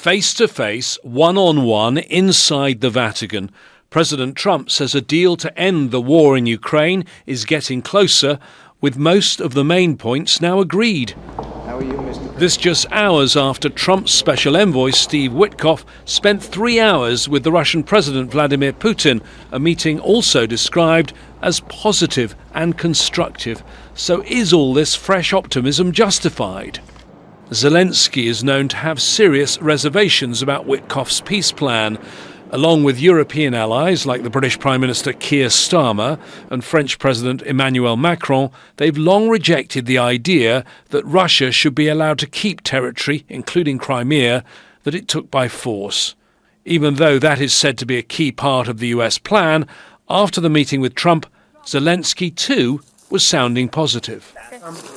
Face-to-face, one-on-one, inside the Vatican, President Trump says a deal to end the war in Ukraine is getting closer, with most of the main points now agreed. How are you, Mr. This just hours after Trump's special envoy, Steve Witkoff, spent 3 hours with the Russian President Vladimir Putin, a meeting also described as positive and constructive. So is all this fresh optimism justified? Zelenskyy is known to have serious reservations about Witkoff's peace plan. Along with European allies like the British Prime Minister Keir Starmer and French President Emmanuel Macron, they've long rejected the idea that Russia should be allowed to keep territory, including Crimea, that it took by force. Even though that is said to be a key part of the US plan, after the meeting with Trump, Zelenskyy too was sounding positive.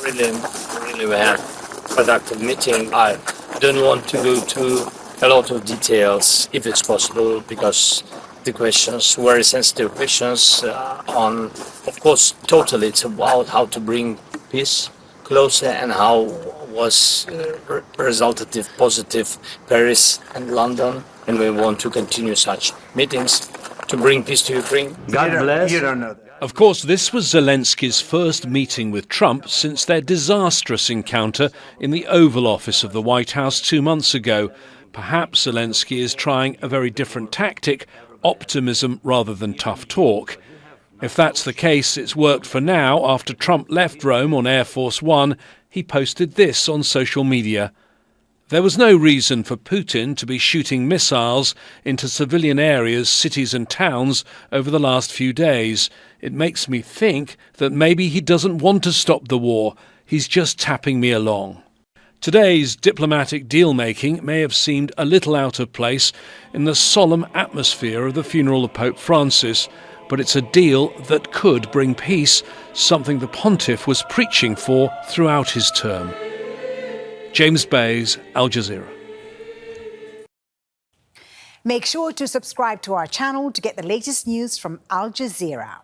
Really we had a productive meeting. I don't want to go to a lot of details, if it's possible, because the questions, very sensitive questions, of course, totally it's about how to bring peace closer and how was resultative, positive Paris and London, and we want to continue such meetings to bring peace to Ukraine. God bless. You don't know that. Of course, this was Zelenskyy's first meeting with Trump since their disastrous encounter in the Oval Office of the White House 2 months ago. Perhaps Zelenskyy is trying a very different tactic, optimism rather than tough talk. If that's the case, it's worked for now. After Trump left Rome on Air Force One, he posted this on social media. There was no reason for Putin to be shooting missiles into civilian areas, cities and towns over the last few days. It makes me think that maybe he doesn't want to stop the war. He's just tapping me along. Today's diplomatic deal-making may have seemed a little out of place in the solemn atmosphere of the funeral of Pope Fancis, but it's a deal that could bring peace, something the pontiff was preaching for throughout his term. James Bays, Al Jazeera. Make sure to subscribe to our channel to get the latest news from Al Jazeera.